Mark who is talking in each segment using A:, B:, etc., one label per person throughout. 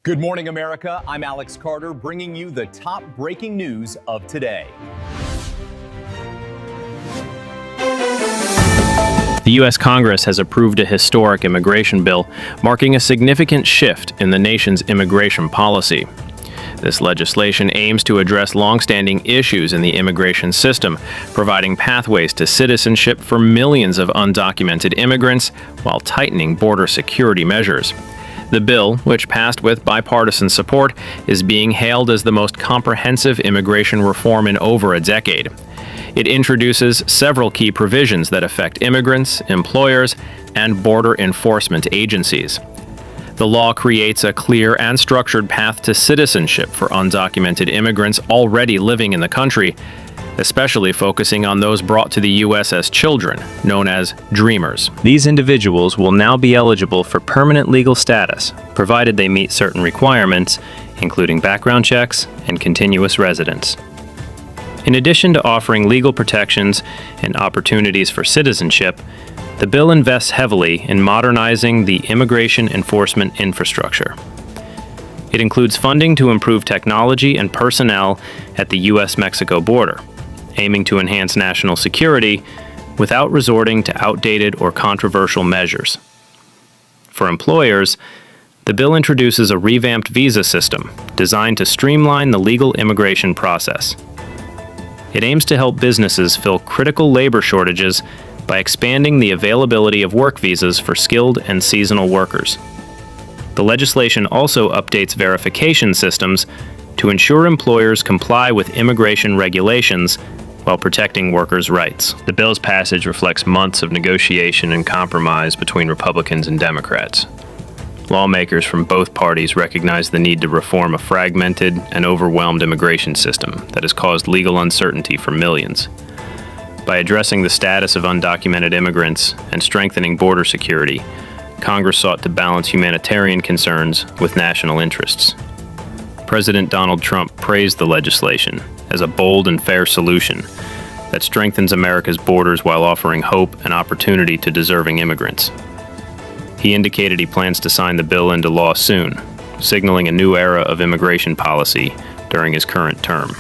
A: Good morning, America. I'm Alex Carter, bringing you the top breaking news of today.
B: The U.S. Congress has approved a historic immigration bill, marking a significant shift in the nation's immigration policy. This legislation aims to address longstanding issues in the immigration system, providing pathways to citizenship for millions of undocumented immigrants while tightening border security measures. The bill, which passed with bipartisan support, is being hailed as the most comprehensive immigration reform in over a decade. It introduces several key provisions that affect immigrants, employers, and border enforcement agencies. The law creates a clear and structured path to citizenship for undocumented immigrants already living in the country, especially focusing on those brought to the U.S. as children, known as dreamers. These individuals will now be eligible for permanent legal status, provided they meet certain requirements, including background checks and continuous residence. In addition to offering legal protections and opportunities for citizenship, the bill invests heavily in modernizing the immigration enforcement infrastructure. It includes funding to improve technology and personnel at the U.S.-Mexico border, aiming to enhance national security without resorting to outdated or controversial measures. For employers, the bill introduces a revamped visa system designed to streamline the legal immigration process. It aims to help businesses fill critical labor shortages by expanding the availability of work visas for skilled and seasonal workers. The legislation also updates verification systems to ensure employers comply with immigration regulations while protecting workers' rights. The bill's passage reflects months of negotiation and compromise between Republicans and Democrats. Lawmakers from both parties recognize the need to reform a fragmented and overwhelmed immigration system that has caused legal uncertainty for millions. By addressing the status of undocumented immigrants and strengthening border security, Congress sought to balance humanitarian concerns with national interests. President Donald Trump praised the legislation as a bold and fair solution that strengthens America's borders while offering hope and opportunity to deserving immigrants. He indicated he plans to sign the bill into law soon, signaling a new era of immigration policy during his current term.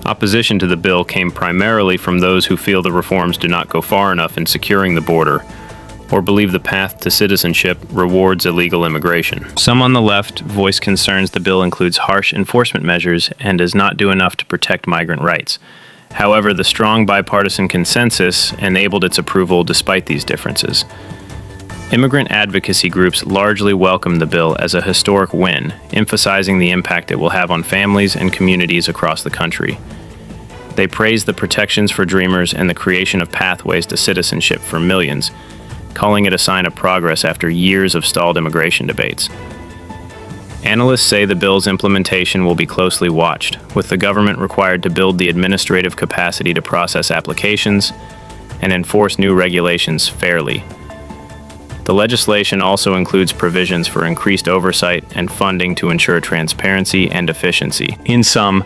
B: Opposition to the bill came primarily from those who feel the reforms do not go far enough in securing the border or believe the path to citizenship rewards illegal immigration. Some on the left voice concerns the bill includes harsh enforcement measures and does not do enough to protect migrant rights. However, the strong bipartisan consensus enabled its approval despite these differences. Immigrant advocacy groups largely welcome the bill as a historic win, emphasizing the impact it will have on families and communities across the country. They praise the protections for dreamers and the creation of pathways to citizenship for millions, calling it a sign of progress after years of stalled immigration debates. Analysts say the bill's implementation will be closely watched, with the government required to build the administrative capacity to process applications and enforce new regulations fairly. The legislation also includes provisions for increased oversight and funding to ensure transparency and efficiency. In sum,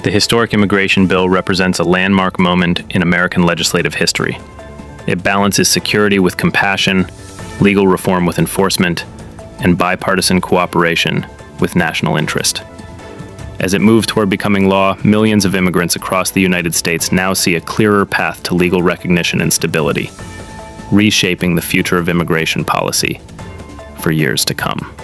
B: the historic immigration bill represents a landmark moment in American legislative history. It balances security with compassion, legal reform with enforcement, and bipartisan cooperation with national interest. As it moves toward becoming law, millions of immigrants across the United States now see a clearer path to legal recognition and stability, reshaping the future of immigration policy for years to come.